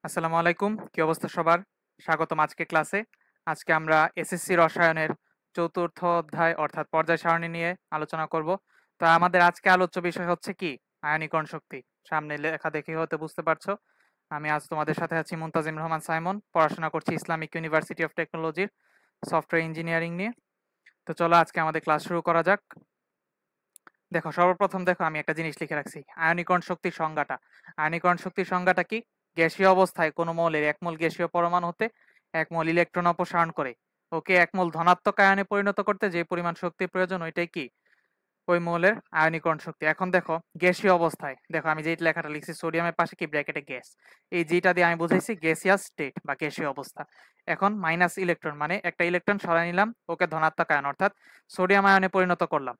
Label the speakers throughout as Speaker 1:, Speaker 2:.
Speaker 1: আসসালামু আলাইকুম। কি অবস্থা সবার? স্বাগতম আজকে ক্লাসে। আজকে আমরা এসএসসি রসায়নের ৪র্থ অধ্যায় অর্থাৎ পর্যায় সারণী নিয়ে আলোচনা করব। তো আমাদের আজকে আলোচ্য বিষয় হচ্ছে কি? আয়নীকরণ শক্তি। সামনে লেখা দেখেই হয়তো বুঝতে পারছো। আমি আজ তোমাদের সাথে আছি মুনতাজিম রহমান সাইমন। পড়াশোনা করছি ইসলামিক ইউনিভার্সিটি অফ টেকনোলজির সফটওয়্যার ইঞ্জিনিয়ারিং নিয়ে। তো চলো আজকে আমাদের ক্লাস শুরু করা যাক। দেখো সর্বপ্রথম দেখো আমি একটা জিনিস লিখে রাখছি। আয়নীকরণ শক্তির সংজ্ঞাটা। আয়নীকরণ শক্তির সংজ্ঞাটা কি? গ্যাসীয় অবস্থায় কোনো মৌলের ১ মোল গ্যাসীয় পরমাণু হতে ১ মোল ইলেকট্রন অপসারণ করে ওকে ১ মোল ধনাত্মক আয়নে পরিণত করতে যে পরিমাণ শক্তির প্রয়োজন ওইটাই কি? ওই মৌলের আয়নীকরণ শক্তি। এখন দেখো গ্যাসীয় অবস্থায় দেখো আমি যে লেখাটা লিখছি সোডিয়ামের পাশে কি ব্র্যাকেটে গ্যাস। এই যেটা দিয়ে আমি বুঝাইছি গ্যাসিয়াস স্টেট বা গ্যাসীয় অবস্থা। এখন মাইনাস ইলেকট্রন মানে একটা ইলেকট্রন সরাই নিলাম ওকে ধনাত্মক আয়ন অর্থাৎ সোডিয়াম আয়নে পরিণত করলাম।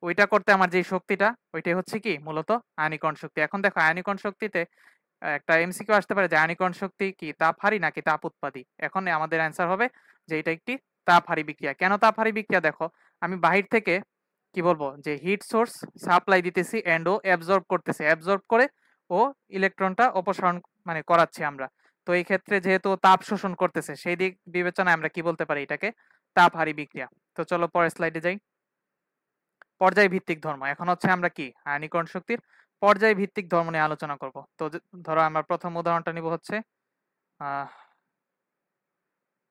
Speaker 1: ওইটা করতে আমার যে শক্তিটা ওইটাই হচ্ছে কি মূলত আয়নীকরণ শক্তি। এখন দেখো আয়নীকরণ শক্তিতে একটা এমসিকিউ আসতে পারে যে আয়নীকরণ শক্তি কি তাপহারী নাকি তাপ উৎপাদী। এখন আমাদের অ্যান্সার হবে যে এটা একটি তাপহারী বিক্রিয়া। কেন তাপহারী বিক্রিয়া? দেখো আমি বাহির থেকে কি বলবো যে হিট সোর্স সাপ্লাই দিতেছি এন্ড ও অ্যাবজর্ব করতেছে, অ্যাবজর্ব করে ও ইলেকট্রনটা অপসারণ মানে করাচ্ছি আমরা। তো এই ক্ষেত্রে যেহেতু তাপ শোষণ করতেছে সেই দিক বিবেচনায় আমরা কি বলতে পারি এটাকে তাপহারী বিক্রিয়া। তো চলো পরের স্লাইডে যাই। পর্যায় ভিত্তিক ধর্ম। এখন হচ্ছে আমরা কি আয়নীকরণ শক্তির পর্যায় ভিত্তিক ধর্ম নিয়ে আলোচনা করব। তো ধরো আমরা প্রথম উদাহরণটা নিব হচ্ছে আহ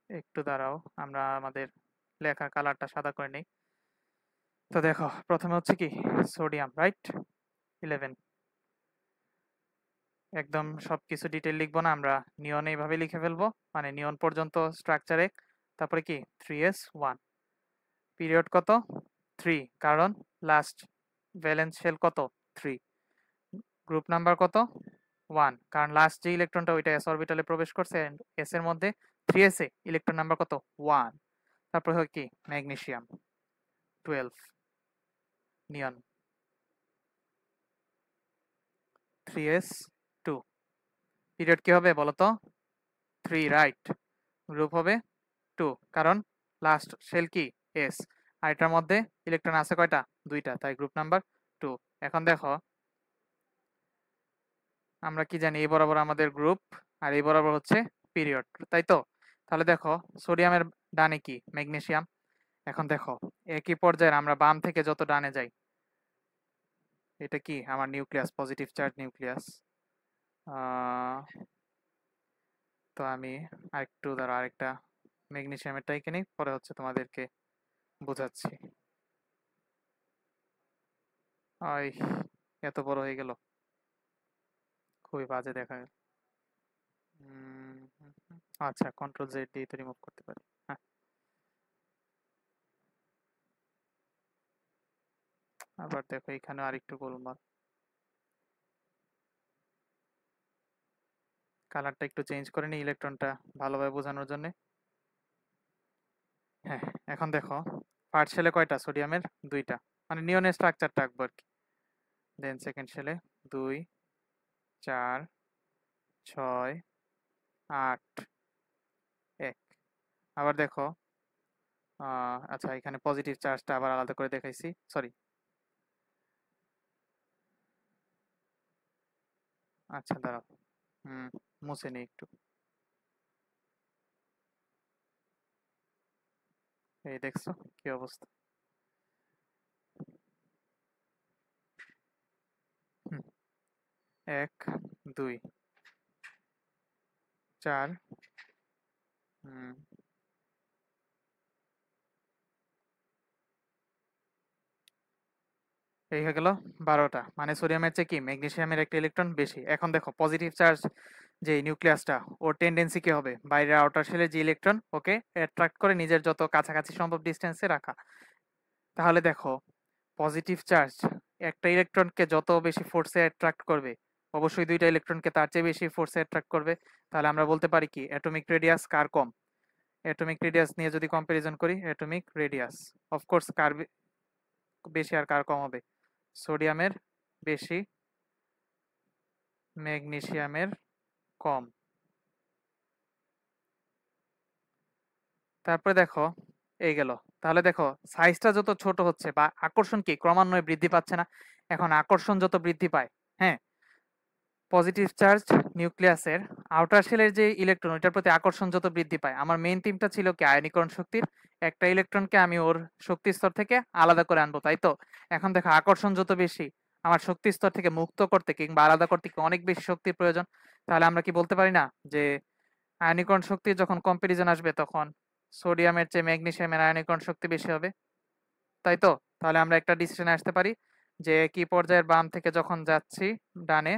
Speaker 1: একটু দাঁড়াও, আমরা আমাদের লেখার কালারটা সাদা করে নেই। তো দেখো প্রথমে হচ্ছে কি সোডিয়াম, রাইট? 11। একদম সবকিছু ডিটেইল লিখবো না, আমরা নিয়ন এইভাবে লিখে ফেলবো, মানে নিয়ন পর্যন্ত স্ট্রাকচারে। তারপরে কি 3s1, পিরিয়ড কত 3, কারণ লাস্ট ভ্যালেন্স শেল কত 3, গ্রুপ নাম্বার কত 1, কারণ লাস্ট যে ইলেকট্রনটা ওইটা এস অরবিটালে প্রবেশ করছে এন্ড এস এর মধ্যে 3s এ ইলেকট্রন নাম্বার কত 1। তারপরে হয় কি ম্যাগনেসিয়াম 12, নিয়ন 3s2, পিরিয়ড কি হবে বলো তো 3, রাইট? গ্রুপ হবে 2, কারণ লাস্ট শেল কি এস, আর এটার মধ্যে ইলেকট্রন আছে কয়টা 2টা, তাই গ্রুপ নাম্বার 2। এখন দেখো আমরা কি জানি এই বরাবর আমাদের গ্রুপ আর এই বরাবর হচ্ছে পিরিয়ড, তাই তো? তাহলে দেখো সোডিয়ামের ডানে কি ম্যাগনেসিয়াম। এখন দেখো একই পর্যায়ে আমরা বাম থেকে যত ডানে যাই, এটা কি আমার নিউক্লিয়াস, পজিটিভ চার্জ নিউক্লিয়াস। তো আমি আরেকটু ধরো আরেকটা ম্যাগনেসিয়ামেরটা এখানে পরে হচ্ছে তোমাদেরকে বোঝাচ্ছি। ওই এত বড় হয়ে গেল, খুবই বাজে দেখা গেল। আচ্ছা কন্ট্রোল জেড দিয়ে তো রিমুভ করতে পারি। হ্যাঁ, আবার দেখো এখানে আরেকটু গোলমাল, কালারটা একটু চেঞ্জ করে নি ইলেকট্রনটা ভালোভাবে বোঝানোর জন্য। হ্যাঁ, এখন দেখো ফার্স্ট শেলে কয়টা সোডিয়ামের 2টা, মানে নিয়নের স্ট্রাকচারটা আঁকবো আর কি। দেন সেকেন্ড শেলে 2, 4, 6, 8, 1। আবার দেখো আচ্ছা এখানে পজিটিভ চার্জটা আবার আলাদা করে দেখাইছি, সরি। আচ্ছা দাঁড়াও, হুম, মুছে নিই একটু। এই দেখছো কি অবস্থা। হুম, 1, 2, 4, হুম, এই হয়ে গেল 12টা, মানে সোডিয়ামের চেয়ে কি ম্যাগনেসিয়ামের একটা ইলেকট্রন বেশি। এখন দেখো পজিটিভ চার্জ যে নিউক্লিয়াসটা ওর টেন্ডেন্সি কি হবে বাইরের আউটার শেলে যে ইলেকট্রন ওকে অ্যাট্রাক্ট করে নিজের যত কাছাকাছি সম্ভব ডিস্টেন্সে রাখা। তাহলে দেখো পজিটিভ চার্জ একটা ইলেকট্রনকে যত বেশি ফোর্সে অ্যাট্রাক্ট করবে অবশ্যই 2টা ইলেকট্রনকে তার চেয়ে বেশি ফোর্সে অ্যাট্রাক্ট করবে। তাহলে আমরা বলতে পারি কি অ্যাটমিক রেডিয়াস কার কম। অ্যাটমিক রেডিয়াস নিয়ে যদি কম্পারিজন করি অ্যাটমিক রেডিয়াস অফকোর্স কার বেশি আর কার কম হবে, সোডিয়ামের বেশি ম্যাগনেসিয়ামের কম। তারপরে দেখো এই গেল। তাহলে দেখো সাইজটা যত ছোট হচ্ছে বা আকর্ষণ কি ক্রমান্বয়ে বৃদ্ধি পাচ্ছে না। এখন আকর্ষণ যত বৃদ্ধি পায়, হ্যাঁ, পজিটিভ চার্জ নিউক্লিয়াসের আউটার শেলের যে ইলেকট্রন ওইটার প্রতি আকর্ষণ যত বৃদ্ধি পায়, আমার মেইন থিমটা ছিল কি আয়নীকরণ শক্তির, একটা ইলেকট্রনকে আমি ওর শক্তি স্তর থেকে আলাদা করে আনবো, তাই তো? এখন দেখো আকর্ষণ যত বেশি, আমার শক্তি স্তর থেকে মুক্ত করতে কিংবা আলাদা করতে কি অনেক বেশি শক্তির প্রয়োজন। তাহলে আমরা কি বলতে পারি না যে আয়নীকরণ শক্তির যখন কম্পারিজন আসবে তখন সোডিয়ামের চেয়ে ম্যাগনেসিয়ামের আয়নীকরণ শক্তি বেশি হবে, তাই তো? তাহলে আমরা একটা ডিসিশনে আসতে পারি যে কি পর্যায়ের বাম থেকে যখন যাচ্ছি ডানে,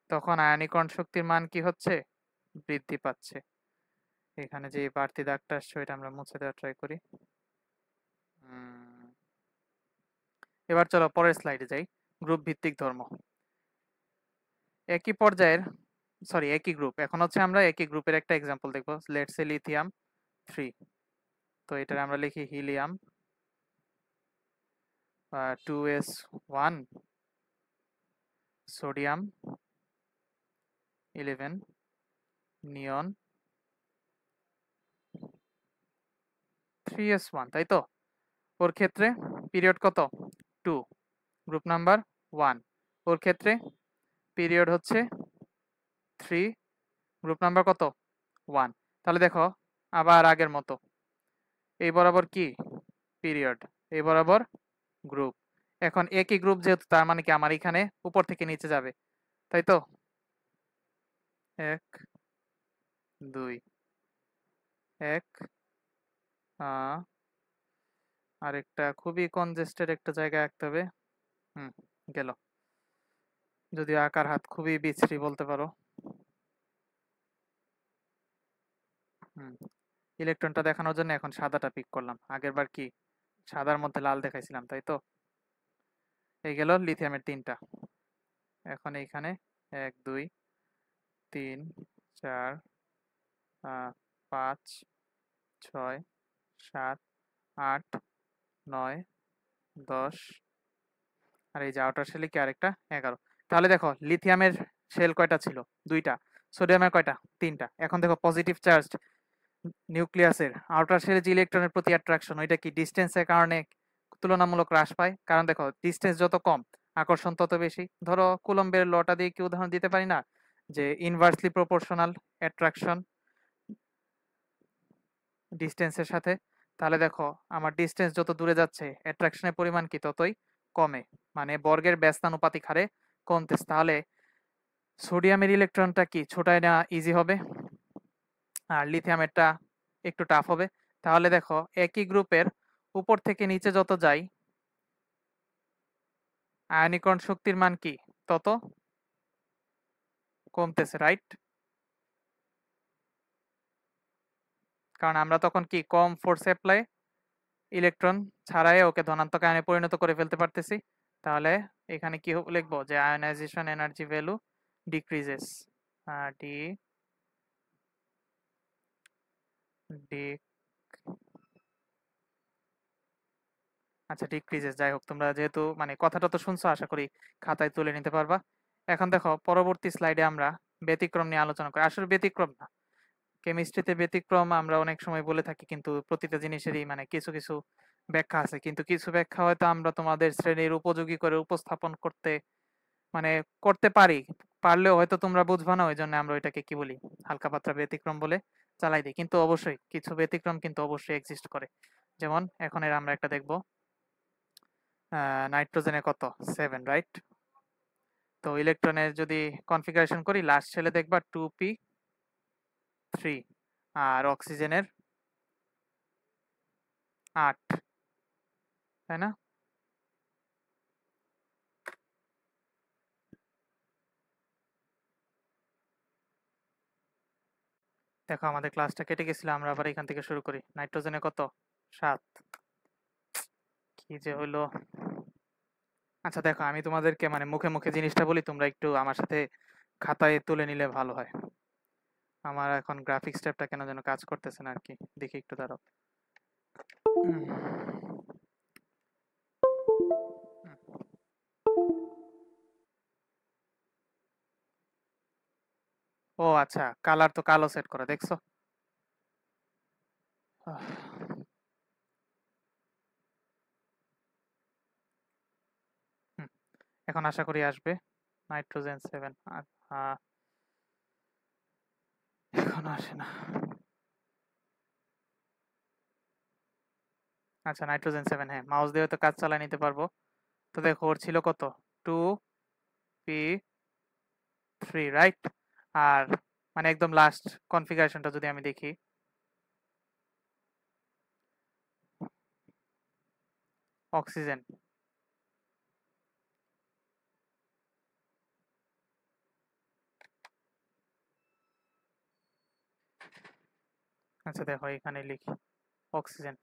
Speaker 1: তখন আয়নীকরণ শক্তির মান কি হচ্ছে? বৃদ্ধি পাচ্ছে। এখানে যে বাড়তি দাগটা আসছে ওইটা আমরা মুছে দেওয়ার ট্রাই করি। এবার চলো পরের স্লাইডে যাই। গ্রুপ ভিত্তিক ধর্ম। একই পর্যায়ের, সরি একই গ্রুপ, এখন হচ্ছে আমরা একই গ্রুপের একটা এক্সাম্পল দেখবো। Let's say lithium 3। তো এটার আমরা লিখি হিলিয়াম 2s1, সোডিয়াম 11, নিয়ন 3s1, তাই তো? ওর ক্ষেত্রে পিরিয়ড কত? 2। Group number 1। ওর ক্ষেত্রে পিরিয়ড হচ্ছে 3। গ্রুপ নাম্বার কত? 1। তাহলে দেখো আবার আগের মতো, এই বরাবর কি পিরিয়ড, এই বরাবর গ্রুপ। এখন একই গ্রুপ যেহেতু তার মানে কি আমার এখানে উপর থেকে নিচে যাবে, তাই তো? 1 2 1 আরেকটা খুবই কনজেস্টেড একটা জায়গায় আঁকতে হবে। গেল, যদিও আঁকার হাত খুবই বিশ্রী বলতে পারো। ইলেকট্রনটা দেখানোর জন্য এখন সাদাটা পিক করলাম, আগের বার কি সাদার মধ্যে লাল দেখাইছিলাম, তাই তো? এই গেল লিথিয়ামের 3টা। এখন এইখানে 1 2 3 4 5 6 7 8 9 10, আর এই যে আউটার শেলে কি আরেকটা 11। তাহলে দেখো লিথিয়ামের শেল কয়টা ছিল? 2টা। সোডিয়ামের কয়টা? 3টা। এখন দেখো পজিটিভ চার্জ নিউক্লিয়াসের আউটার শেলে যে ইলেকট্রনের প্রতি অ্যাট্রাকশন ওইটা কি ডিস্টেন্সের কারণে তুলনামূলক হ্রাস পায়? কারণ দেখো ডিস্টেন্স যত কম আকর্ষণ তত বেশি। ধরো কুলম্বের লটা দিয়ে কি উদাহরণ দিতে পারি না, যে ইনভার্সলি প্রপোর্শনাল অ্যাট্রাকশন ডিস্টেন্সের সাথে। তাহলে দেখো আমার ডিস্টেন্স যত দূরে যাচ্ছে অ্যাট্রাকশনের পরিমাণ কি ততই কমে, মানে বর্গের ব্যস্তানুপাতিক হারে কমতেছে। তাহলে সোডিয়ামের ইলেকট্রনটা কি ছোটায় নেওয়া ইজি হবে, আর লিথিয়ামেরটা একটু টাফ হবে। তাহলে দেখো একই গ্রুপের উপর থেকে নিচে যত যাই আয়নীকরণ শক্তির মান কি তত কমতেছে, রাইট? কারণ আমরা তখন কি কম ফোর্স অ্যাপ্লাই ইলেকট্রন ছাড়াই ওকে ধনাত্মক আয়নে পরিণত করে ফেলতে পারতেছি। তাহলে এখানে কি লিখবো যে ionisation energy value decreases, D D আচ্ছা ডিক্রিজেস, যাই হোক তোমরা যেহেতু মানে কথাটা তো শুনছো আশা করি খাতায় তুলে নিতে পারবা। এখন দেখো পরবর্তী স্লাইডে আমরা ব্যতিক্রম নিয়ে আলোচনা করি। আসলে ব্যতিক্রম না, কেমিস্ট্রিতে ব্যতিক্রম আমরা অনেক সময় বলে থাকি, কিন্তু প্রতিটা জিনিসেরই মানে কিছু কিছু ব্যাখ্যা আছে, কিন্তু কিছু ব্যাখ্যা হয়তো আমরা তোমাদের শ্রেণীর উপযোগী করে উপস্থাপন করতে মানে করতে পারি, পারলেও হয়তো তোমরা বুঝবা না, ওই জন্য আমরা ওইটাকে কি বলি হালকা পাতলা ব্যতিক্রম বলে চালাই দিই। কিন্তু অবশ্যই কিছু ব্যতিক্রম কিন্তু অবশ্যই এক্সিস্ট করে। যেমন এখন এর আমরা একটা দেখবো, নাইট্রোজেনে কত 7, রাইট? তো ইলেকট্রনের যদি কনফিগারেশন করি লাস্ট শেলে দেখবা 2p3, আর অক্সিজেনের 8, তাই না? দেখো আমাদের ক্লাসটা কেটে গেছিল, আমরা আবার এখান থেকে শুরু করি। নাইট্রোজেনে কত 7, কি যে হলো। আচ্ছা দেখো আমি তোমাদেরকে মানে মুখে মুখে জিনিসটা বলি, তোমরা একটু আমার সাথে খাতায় তুলে নিলে ভালো হয়। আমার এখন গ্রাফিক্স ট্যাবটা কেন যেন কাজ করতেছে না আর কি, দেখি একটু দাঁড়াও। উম, ও আচ্ছা, কালার তো কালো সেট করা দেখছো। আহ, হুম, এখন আশা করি আসবে। নাইট্রোজেন 7 এখনো আসে না। আচ্ছা নাইট্রোজেন 7, হ্যাঁ মাউস দিয়ে তো কাজ চালিয়ে নিতে পারবো। তো দেখো ওর ছিল কত 2p3, রাইট? আর মানে একদম লাস্ট কনফিগারেশনটা যদি আমি দেখি, অক্সিজেন, আচ্ছা দেখো এখানে লিখি অক্সিজেন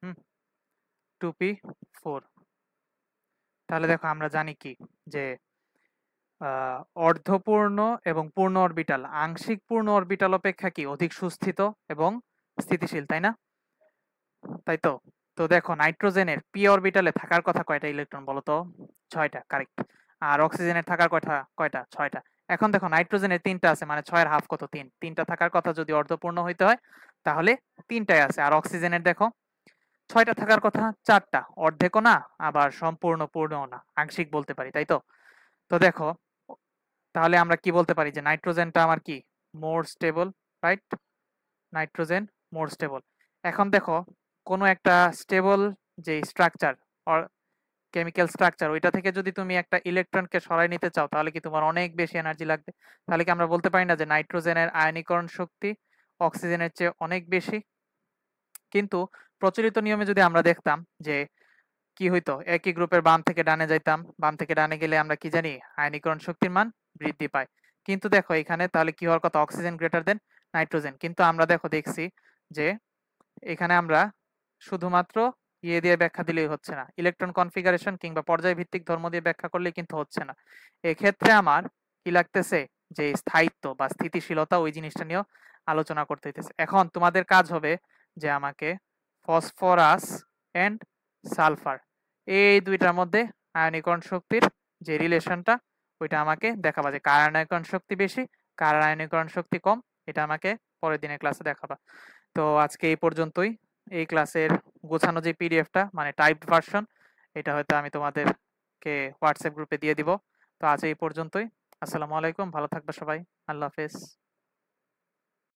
Speaker 1: 2p4। তাহলে দেখো আমরা জানি কি যে অর্ধপূর্ণ এবং পূর্ণ অরবিটাল আংশিক পূর্ণ অরবিটাল অপেক্ষা কি অধিক সুস্থিত এবং স্থিতিশীল, তাই না? তাই তো। তো দেখো নাইট্রোজেনের পি অরবিটালে থাকার কথা কয়টা ইলেকট্রন বলো তো? 6টা, কারেক্ট। আর অক্সিজেনের থাকার কথা কয়টা? 6টা। এখন দেখো নাইট্রোজেনের 3টা আছে, মানে 6 এর হাফ কত? 3। 3টা থাকার কথা যদি অর্ধপূর্ণ হইতে হয় তাহলে 3টাই আছে। আর অক্সিজেনের দেখো 6টা থাকার কথা, 4টা। অর্ধেকও না আবার সম্পূর্ণ পূর্ণও না, আংশিক বলতে পারি, তাই তো? তো দেখো তাহলে আমরা কি বলতে পারি যে নাইট্রোজেনটা আমার কি মোর স্টেবল, রাইট? নাইট্রোজেন মোর স্টেবল। এখন দেখো কোনো একটা স্টেবল যে স্ট্রাকচার কেমিক্যাল স্ট্রাকচার, ওইটা থেকে যদি তুমি একটা ইলেকট্রনকে সরাই নিতে চাও তাহলে কি তোমার অনেক বেশি এনার্জি লাগবে। তাহলে কি আমরা বলতে পারি না যে নাইট্রোজেনের আয়নীকরণ শক্তি অক্সিজেনের চেয়ে অনেক বেশি? কিন্তু প্রচলিত নিয়মে যদি আমরা দেখতাম যে কি হইতো, একই গ্রুপের বাম থেকে ডানে যাইতাম, বাম থেকে ডানে গেলে আমরা কি জানি আয়নীকরণ শক্তির মান বৃদ্ধি পায়। কিন্তু দেখো এখানে তাহলে কি হওয়ার কথা, অক্সিজেন গ্রেটার দেন নাইট্রোজেন, কিন্তু আমরা দেখো দেখছি যে এখানে আমরা শুধুমাত্র ইয়ে দিয়ে ব্যাখ্যা দিলেই হচ্ছে না, ইলেকট্রন কনফিগারেশন কিংবা পর্যায় ভিত্তিক ধর্ম দিয়ে ব্যাখ্যা করলেই কিন্তু হচ্ছে না। এক্ষেত্রে আমার কি লাগতেছে যে স্থায়িত্ব বা স্থিতিশীলতা, ওই জিনিসটা নিয়েও আলোচনা করতে হইতেছে। এখন তোমাদের কাজ হবে যে আমাকে ফসফরাস এন্ড সালফার এই দুইটার মধ্যে আয়নীকরণ শক্তির যে রিলেশনটা ওইটা আমাকে দেখাবা, যে কার আয়নীকরণ শক্তি বেশি কার আয়নীকরণ শক্তি কম, এটা আমাকে পরের দিনের ক্লাসে দেখাবা। তো আজকে এই পর্যন্তই। এই ক্লাসের গোছানো যে পিডিএফটা মানে টাইপড ভার্সন, এটা হয়তো আমি তোমাদেরকে হোয়াটসঅ্যাপ গ্রুপে দিয়ে দিব। তো আজ এই পর্যন্তই। আসসালামু আলাইকুম, ভালো থাকবে সবাই। আল্লাহ হাফেজ।